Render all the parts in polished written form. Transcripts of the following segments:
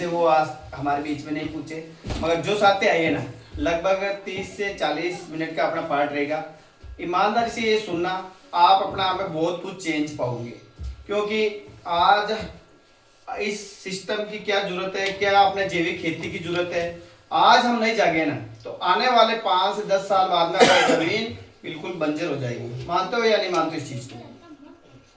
से वो आज हमारे बीच में नहीं पूछे, मगर जो साथी आए ना लगभग 30 से 40 मिनट का अपना पार्ट रहेगा। ईमानदारी से ये सुनना, आप अपना आप में बहुत कुछ चेंज पाओगे, क्योंकि आज इस सिस्टम की क्या जरूरत है, क्या अपने जैविक खेती की जरूरत है। आज हम नहीं जागे ना तो आने वाले 5 से 10 साल बाद में हमारी जमीन बिल्कुल बंजर हो जाएगी। मानते हो या नहीं मानते इस चीज को?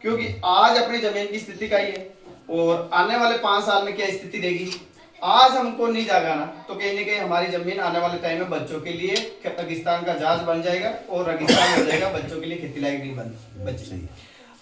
क्योंकि आज अपनी जमीन की स्थिति का ही है, और आने वाले 5 साल में क्या स्थिति रहेगी। आज हमको नहीं जागाना तो कहीं ना कहीं हमारी जमीन आने वाले टाइम में बच्चों के लिए पाकिस्तान का जहाज बन जाएगा और रेगिस्तान हो जाएगा, बच्चों के लिए खेती लायक नहीं बन बची।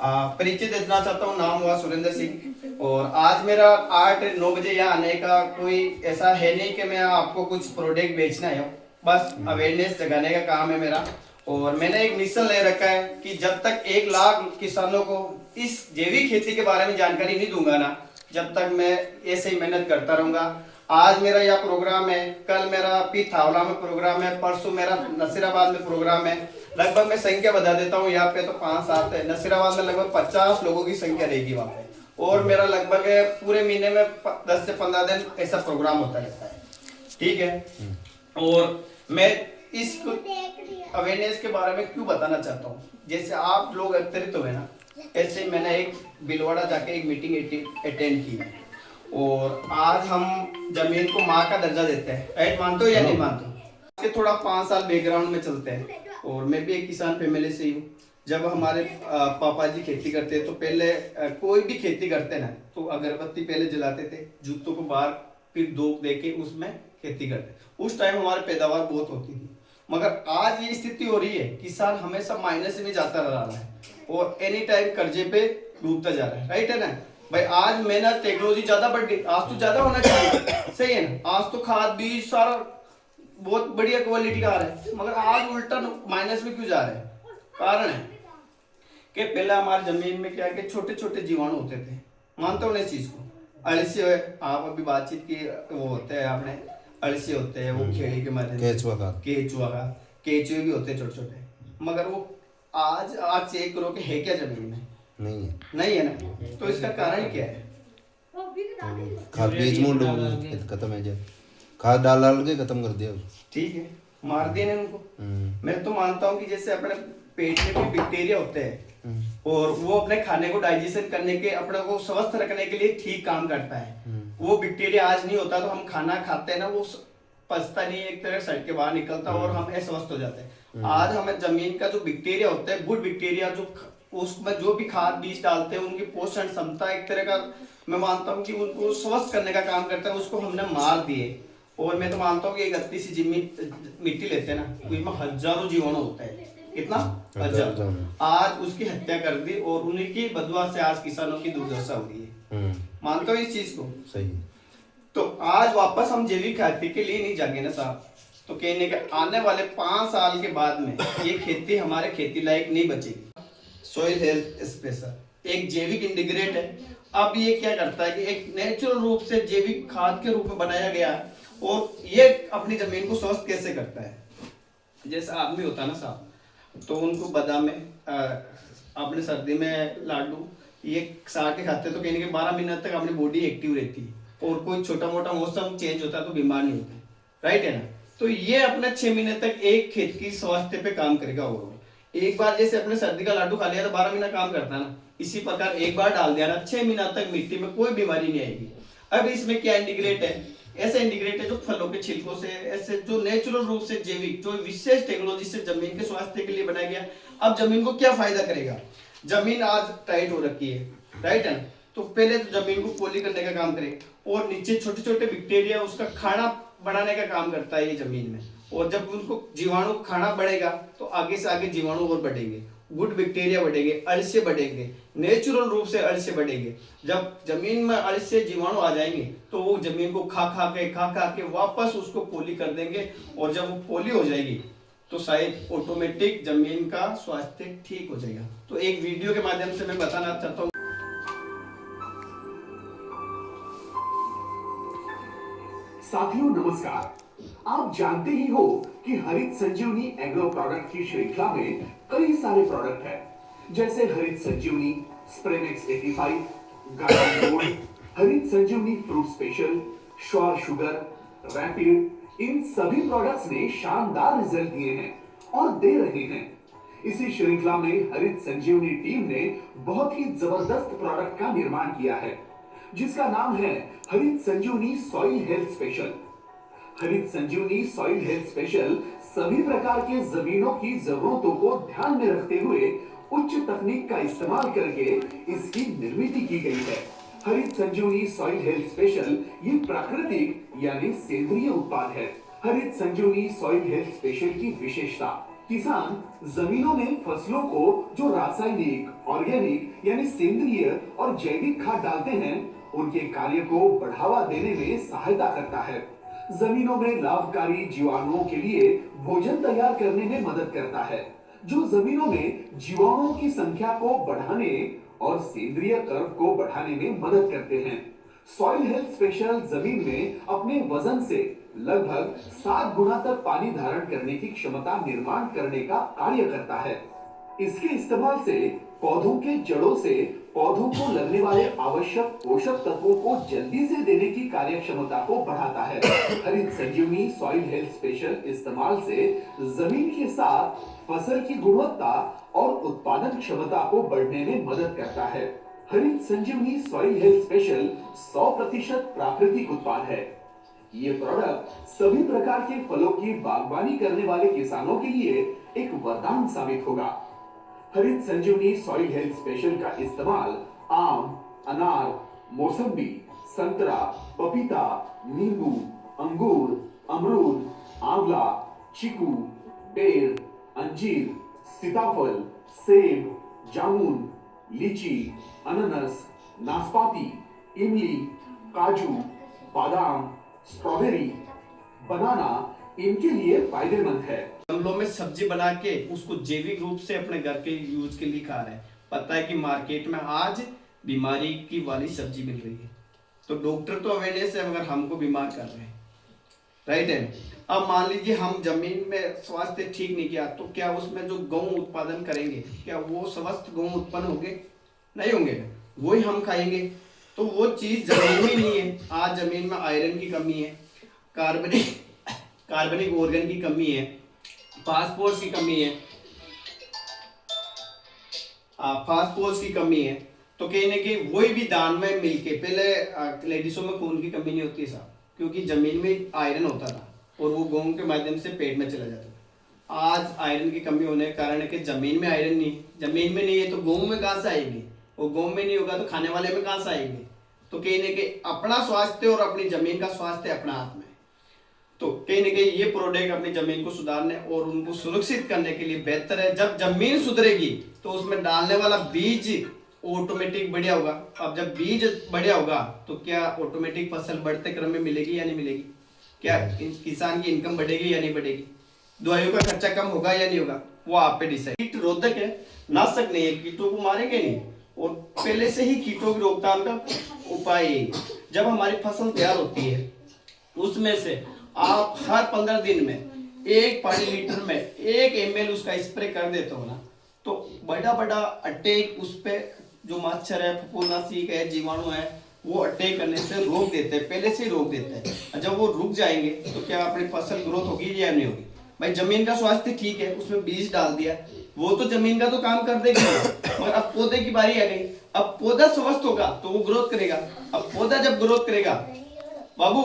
परिचय देना चाहता हूँ, नाम हुआ सुरेंद्र सिंह, और आज मेरा 8-9 बजे यहाँ आने का कोई ऐसा है नहीं कि मैं आपको कुछ प्रोडक्ट बेचना है, बस अवेयरनेस जगाने का काम है मेरा। और मैंने एक मिशन ले रखा है कि जब तक 1 लाख किसानों को इस जैविक खेती के बारे में जानकारी नहीं दूंगा ना, जब तक मैं ऐसे ही मेहनत करता रहूंगा। आज मेरा यह प्रोग्राम है, कल मेरा पीथावला में प्रोग्राम है, परसों मेरा नसीराबाद में प्रोग्राम है। लगभग मैं संख्या बता देता हूँ, यहाँ पे तो 5-7 है, नसीराबाद में लगभग 50 लोगों की संख्या रहेगी वहाँ पे। और मेरा लगभग पूरे महीने में 10 से 15 दिन ऐसा प्रोग्राम होता रहता है, ठीक है। और मैं इस अवेयरनेस के बारे में क्यों बताना चाहता हूँ, जैसे आप लोग एकत्रित हुए ना, ऐसे मैंने एक बिलवाड़ा जाके एक मीटिंग अटेंड की है, और आज हम जमीन को माँ का दर्जा देते हैं। राइट, मानते हो या नहीं मानते हो? कि थोड़ा 5 साल बैकग्राउंड में चलते हैं, और मैं भी एक किसान फैमिली से ही हूँ। जब हमारे पापा जी खेती करते तो पहले कोई भी खेती करते ना तो अगरबत्ती पहले जलाते थे, जूतों को बाहर फिर धूप दे के उसमें खेती करते। उस टाइम हमारी पैदावार बहुत होती थी, मगर आज ये स्थिति हो रही है, किसान हमेशा माइनस में जाता रहा है और एनी टाइम कर्जे पे डूबता जा रहा है। राइट है ना भाई? आज मेहनत टेक्नोलॉजी ज्यादा बढ़ गई, आज तो ज्यादा होना चाहिए, सही है ना? आज तो खाद बीज सारा बहुत बढ़िया क्वालिटी का आ रहा है, मगर आज उल्टा माइनस में क्यों जा रहे हैं? कारण है कि पहले हमारी जमीन में क्या है कि छोटे छोटे जीवाणु होते थे। मानते हो ना इस चीज को? अळसिया, आप अभी बातचीत की, वो होते हैं आपने, अळसिया होते हैं, वो खेड़ी के माध्यम केचुआ केचुए भी होते हैं छोटे छोटे, मगर वो आज चेक करो कि है क्या जमीन में? नहीं है ना। तो इसका कारण क्या है? खाद बीज मूड खत्म है, जब खाद डाल के खत्म कर दिया, ठीक है, मार दिए ना उनको। मैं तो मानता हूँ कि जैसे अपने पेट में कोई बैक्टीरिया होते हैं और वो अपने खाने को डाइजेशन करने के, अपने को स्वस्थ रखने के लिए ठीक काम करता है। वो बैक्टीरिया आज नहीं होता तो हम खाना खाते हैं ना, वो पचता नहीं, एक तरह सड़ के बाहर निकलता और हम अस्वस्थ हो जाते हैं। आज हमें जमीन का जो बैक्टीरिया होता है, गुड बैक्टीरिया, जो उसमें जो भी खाद बीज डालते हैं उनकी पोषण क्षमता एक तरह का, मैं मानता हूँ कि उनको स्वस्थ करने का काम करता है, उसको हमने मार दिए। और मैं तो मानता हूँ कि एक 38 सी मिट्टी लेते हैं ना, उसमें हजारों जीवाणु होता है। कितना? हजार। आज उसकी हत्या कर दी और उन्हीं की बदवा से आज किसानों की दुर्दशा हो रही है। मानते हो इस चीज को? सही। तो आज वापस हम जैविक खेती के लिए नहीं जागे ना साहब, तो कहने के आने वाले 5 साल के बाद में ये खेती हमारे खेती लायक नहीं बचेगी। सॉइल हेल्थ स्पेशल एक जैविक इंटीग्रेट है। अब ये क्या करता है कि एक नेचुरल रूप से जैविक खाद के रूप में बनाया गया है, और ये अपनी जमीन को स्वस्थ कैसे करता है। जैसे आदमी होता है ना साहब, तो उनको बादाम में अपने सर्दी में लाडू ये साग के खाते तो कहीं 12 महीने तक अपनी बॉडी एक्टिव रहती है, और कोई छोटा मोटा मौसम चेंज होता है तो बीमार नहीं होते। राइट है ना? तो ये अपने 6 महीने तक एक खेत की स्वास्थ्य पे काम करेगा। और एक बार जैसे अपने सर्दी का लाडू खा लिया तो 12 महीना काम करता है ना, इसी प्रकार एक बार डाल दिया ना, 6 महीना तक मिट्टी में कोई बीमारी नहीं आएगी। अब इसमें क्या इंटीग्रेट है? ऐसा इंटीग्रेट है जो फलों के छिलकों से, ऐसे जो नेचुरल रूप से जैविक, जो विशेष टेक्नोलॉजी से जमीन के स्वास्थ्य के लिए बनाया गया। अब जमीन को क्या फायदा करेगा? जमीन आज टाइट हो रखी है, राइट है ना? तो पहले तो जमीन को पोली करने का काम करे, और नीचे छोटे छोटे बैक्टीरिया उसका खाना बनाने का काम करता है ये जमीन में। और जब उनको जीवाणु खाना बढ़ेगा तो आगे से आगे जीवाणु और बढ़ेंगे, गुड बैक्टीरिया बढ़ेंगे, अळसिया बढ़ेंगे, नेचुरल रूप से अळसिया बढ़ेंगे। जब जमीन में अळसिया जीवाणु आ जाएंगे तो वो जमीन को खा खा के वापस उसको पोली कर देंगे, और जब वो पोली हो जाएगी तो शायद ऑटोमेटिक जमीन का स्वास्थ्य ठीक हो जाएगा। तो एक वीडियो के माध्यम से मैं बताना चाहता हूँ। साथियों नमस्कार, आप जानते ही हो कि हरित संजीवनी एग्रो प्रोडक्ट की श्रृंखला में कई सारे प्रोडक्ट हैं, जैसे हरित संजीवनी स्प्रेनेक्स 85, garden gold, Harit Sanjeevani fruit special, sure sugar, rapid, इन सभी प्रोडक्ट्स ने शानदार रिजल्ट दिए हैं और दे रहे हैं। इसी श्रृंखला में हरित संजीवनी टीम ने बहुत ही जबरदस्त प्रोडक्ट का निर्माण किया है, जिसका नाम है हरित संजीवनी सॉइल हेल्थ स्पेशल। हरित संजीवनी सॉइल हेल्थ स्पेशल सभी प्रकार के जमीनों की जरूरतों को ध्यान में रखते हुए उच्च तकनीक का इस्तेमाल करके इसकी निर्मित की गई है। हरित संजीवनी सॉइल हेल्थ स्पेशल ये प्राकृतिक यानी सेंद्रीय उत्पाद है। हरित संजीवनी सॉइल हेल्थ स्पेशल की विशेषता, किसान जमीनों में फसलों को जो रासायनिक, ऑर्गेनिक यानी सेंद्रीय और जैविक खाद डालते हैं, उनके कार्य को बढ़ावा देने में सहायता करता है। जमीनों में लाभकारी जीवाणुओं के लिए भोजन तैयार करने में मदद करता है, जो जमीनों में जीवाणुओं की संख्या को बढ़ाने और सेंद्रीय कर्व को बढ़ाने में मदद करते हैं। सॉइल हेल्थ स्पेशल जमीन में अपने वजन से लगभग 7 गुना तक पानी धारण करने की क्षमता निर्माण करने का कार्य करता है। इसके इस्तेमाल से पौधों के जड़ों से पौधों को लगने वाले आवश्यक पोषक तत्वों को जल्दी से देने की कार्य क्षमता को बढ़ाता है। हरित संजीवनी सॉइल हेल्थ स्पेशल इस्तेमाल से जमीन के साथ फसल की गुणवत्ता और उत्पादन क्षमता को बढ़ने में मदद करता है। हरित संजीवनी सॉइल हेल्थ स्पेशल 100% प्राकृतिक उत्पाद है। ये प्रोडक्ट सभी प्रकार के फलों की बागवानी करने वाले किसानों के लिए एक वरदान साबित होगा। हरित संजीवनी सॉइल हेल्थ स्पेशल का इस्तेमाल आम, अनार, मौसम्बी, संतरा, पपीता, नींबू, अंगूर, अमरूद, आंवला, चीकू, बेर, अंजीर, सीताफल, सेब, जामुन, लीची, अनानास, नाशपाती, इमली, काजू, बादाम, स्ट्रॉबेरी, बनाना इनके लिए फायदेमंद है। गमलों में सब्जी बना के उसको जैविक रूप से अपने घर के यूज के लिए खा रहे हैं। पता है कि मार्केट में आज बीमारी की वाली सब्जी मिल रही है, तो डॉक्टर तो अवेयरनेस है मगर हमको बीमार कर रहे हैं, राइट है। अब मान लीजिए हम जमीन में स्वास्थ्य ठीक नहीं किया, तो क्या उसमें जो गेहूं उत्पादन करेंगे, क्या वो स्वस्थ गेहूं उत्पन्न होंगे? नहीं होंगे, वही हम खाएंगे। तो वो चीज जमीन में नहीं है। आज जमीन में आयरन की कमी है, कार्बनिक ऑर्गन की कमी है, फास्फोरस की कमी है, फास्फोरस की कमी है। तो कहीं ना कहीं वही भी दान में मिलके, पहले लेडीजों में खून की कमी नहीं होती साहब, क्योंकि जमीन में आयरन होता था और वो गेहूं के माध्यम से पेट में चला जाता था। आज आयरन की कमी होने के कारण है कि जमीन में आयरन नहीं, जमीन में नहीं है तो गेहूं में कहां से आएगी, और गेहूं में नहीं होगा तो खाने वाले में कहां से आएंगे। तो कहीं ना कहीं अपना स्वास्थ्य और अपनी जमीन का स्वास्थ्य अपना हाथ में। तो कहीं ना कहीं ये प्रोडक्ट अपनी जमीन को सुधारने और उनको सुरक्षित करने के लिए बेहतर है। जब जमीन सुधरेगी तो उसमें डालने वाला बीज ऑटोमेटिक बढ़िया होगा। अब जब बीज बढ़िया होगा तो क्या ऑटोमेटिक फसल बढ़ते क्रम में मिलेगी या नहीं मिलेगी? क्या किसान की इनकम बढ़ेगी या नहीं बढ़ेगी? दवाइयों का खर्चा कम होगा या नहीं होगा? वो आप पे डिसाइड। कीट रोधक है, नाशक नहीं है, कीटों को मारेंगे नहीं। और पहले से ही कीटों की रोकथाम का उपाय है। जब हमारी फसल तैयार होती है उसमें से आप हर 15 दिन में 1 पानी लीटर में 1 ml उसका स्प्रे कर देते हो ना, तो बड़ा बड़ा अटैक उस पे जो मच्छर है, फफूंदी है, जीवाणु है, वो अटैक करने से रोक देते हैं, पहले से ही रोक देते हैं। जब वो रुक जाएंगे तो क्या अपनी फसल ग्रोथ होगी या नहीं होगी? भाई जमीन का स्वास्थ्य ठीक है, उसमें बीज डाल दिया, वो तो जमीन का तो काम कर देगी, मगर अब पौधे की बारी आ गई। अब पौधा स्वस्थ होगा तो वो ग्रोथ करेगा। अब पौधा जब ग्रोथ करेगा बाबू,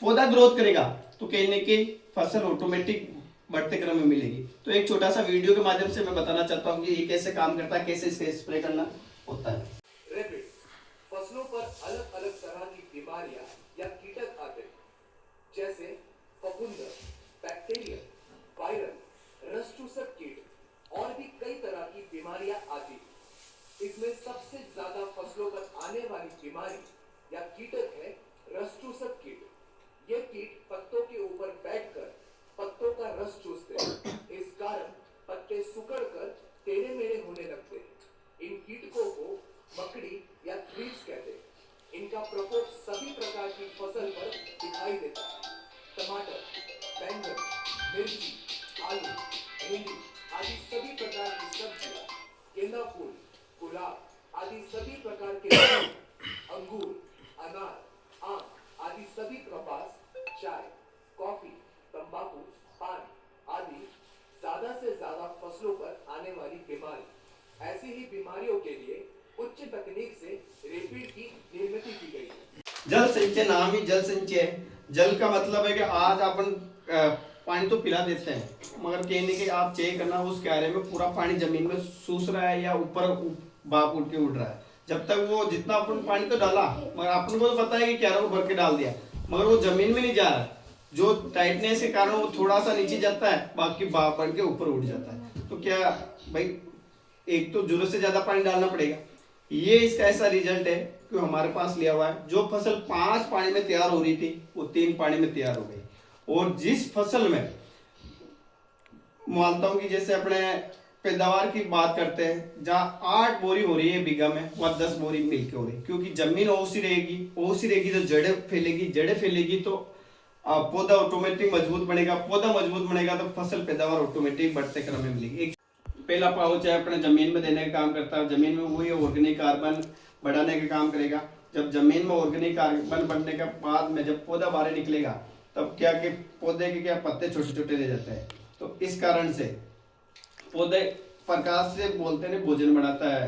पौधा ग्रोथ करेगा तो कहीं ना कहीं फसल ऑटोमेटिक बढ़ते क्रम में मिलेगी। तो एक छोटा सा वीडियो के माध्यम से मैं बताना चाहता हूँ कि ये कैसे काम करता है, कैसे इसका स्प्रे करना होता है। रैपिड फसलों पर अलग अलग तरह की बीमारियां या कीटक आते हैं, जैसे फफूंद, बैक्टीरिया, वायरल, रस चूसक कीट और भी कई तरह की बीमारियां आती हैं। इसमें सबसे ज्यादा फसलों पर आने वाली बीमारी या कीटक है रस चूसक कीट। ये कीट पत्तों के ऊपर बैठकर पत्तों का रस चूसते हैं। इस कारण पत्ते सिकुड़कर टेढ़े मेढ़े होने लगते हैं। इन कीटकों को मकड़ी या थ्रिप्स कहते हैं। इनका प्रकोप सभी प्रकार की फसल पर दिखाई देता है। टमाटर, बैंगन, मिर्ची, आलू, भिंडी आदि सभी प्रकार की सब्जियां, गेंदा फूल, गुलाब आदि सभी प्रकार के अंगूर, अनार, आम चाय, कॉफी, तंबाकू, पान आदि ज्यादा से ज्यादा फसलों पर आने वाली बीमारी, ऐसी ही बीमारियों के लिए उच्च तकनीक से रेपिड की निर्मित की गई है। जल संचय नाम ही जल संचय है। जल का मतलब है कि आज अपन पानी तो पिला देते हैं, मगर कहने के आप चेक करना उस क्यारे में पूरा पानी जमीन में सूस रहा है या ऊपर बाप उठ के उड़ रहा है। जब तक वो जितना अपन पानी तो डाला, मगर अपन को तो पता है कि क्यारा को भर के डाल दिया, मगर वो जमीन में नहीं जा रहा। जो टाइटनेस के कारण वो थोड़ा सा नीचे जाता है, बाकी बाप बन के ऊपर उठ जाता है। तो क्या भाई, एक तो जरूरत से ज्यादा पानी डालना पड़ेगा। ये इसका ऐसा रिजल्ट है कि हमारे पास लिया हुआ है। जो फसल 5 पानी में तैयार हो रही थी वो 3 पानी में तैयार हो गई। और जिस फसल में मानता हूं कि जैसे अपने पैदावार की बात करते हैं, जहाँ 8 बोरी हो रही है बीघा में, वह 10 बोरी मिलके हो रही है। क्योंकि जमीन ओसी रहेगी तो जड़ें फैलेगी तो पौधा ऑटोमेटिक मजबूत बनेगा, पौधा मजबूत बनेगा तो फसल पैदावार ऑटोमेटिक बढ़ते क्रम में मिलेगी। एक पहला पाउच है अपने जमीन में देने का काम करता है। जमीन में वही ऑर्गेनिक कार्बन बढ़ाने का काम करेगा। जब जमीन में ऑर्गेनिक कार्बन बढ़ने के बाद में जब पौधा बाहर निकलेगा, तब क्या कि पौधे के क्या पत्ते छोटे छोटे रह जाते हैं। तो इस कारण से पौधे प्रकाश से बोलते हैं भोजन बनाता है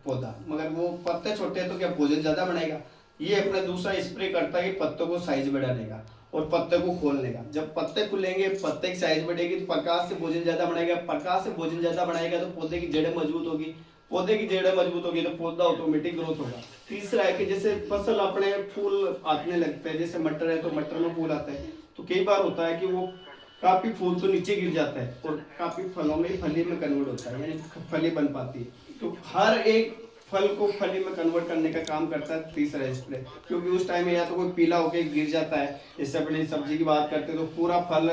पौधा, मगर वो पत्ते छोटे हैं तो क्या भोजन ज्यादा बनाएगा। ये अपना दूसरा स्प्रे करता है कि पत्तों को साइज बढ़ाने का और पत्ते को खोलने का। जब पत्ते खुलेंगे, पत्ते की साइज बढ़ेगी तो प्रकाश से भोजन ज्यादा बनाएगा। प्रकाश से भोजन ज्यादा बनाएगा तो पौधे की जड़ें मजबूत होगी। पौधे की जड़ें मजबूत होगी तो पौधा ऑटोमेटिक ग्रोथ होगा। तीसरा है कि जैसे फसल अपने फूल आने लगते हैं, जैसे मटर है तो मटर में फूल आते हैं, तो कई बार होता है कि वो काफी फूल तो नीचे गिर जाता है और काफी फलों में फली में कन्वर्ट होता है, यानी फली बन पाती है। तो हर एक फल को फली में कन्वर्ट करने का काम करता है तीसरा स्प्रे। क्योंकि उस टाइम में या तो कोई पीला होकर गिर जाता है, जैसे अपनी सब्जी की बात करते हैं तो पूरा फल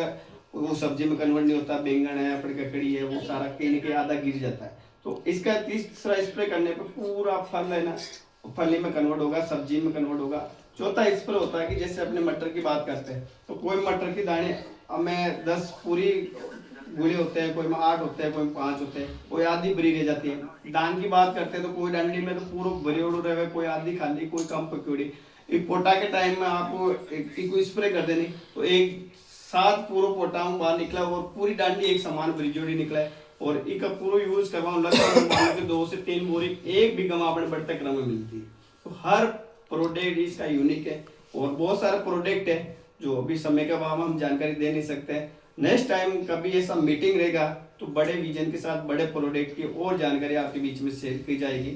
वो सब्जी में कन्वर्ट नहीं होता। बैंगन है, अपनी ककड़ी है, वो सारा कहीं न कहीं आधा गिर जाता है। तो इसका तीसरा स्प्रे करने पर पूरा फल है ना फली में कन्वर्ट होगा, सब्जी में कन्वर्ट होगा। चौथा स्प्रे होता है कि जैसे अपने मटर की बात करते हैं तो कोई मटर के दाने हमें 10 पूरी गुड़े होते हैं, कोई में 8 होते हैं, कोई में 5 होते हैं, कोई आधी बरी रह जाती है। डांग की बात करते हैं तो कोई डंडी में तो पूरा बरी उड़ रहे, कोई आधी खाली, कोई कम पकड़ी। एक पोटा के टाइम में आपको एक स्प्रे कर देनी तो एक साथ पूरा पोटा बाहर निकला और पूरी डांडी एक समान बरी जोड़ी निकला है। और एक पूरा यूज करवाऊं लगभग 2 से 3 बोरी एक बीघा में अपने बढ़ते क्रम में मिलती है। तो हर प्रोडक्ट इसका यूनिक है और बहुत सारे प्रोडक्ट है जो अभी समय के अभाव में हम जानकारी दे नहीं सकते। नेक्स्ट टाइम कभी ऐसा मीटिंग रहेगा तो बड़े विजन के साथ बड़े प्रोडक्ट की और जानकारी आपके बीच में शेयर की जाएगी।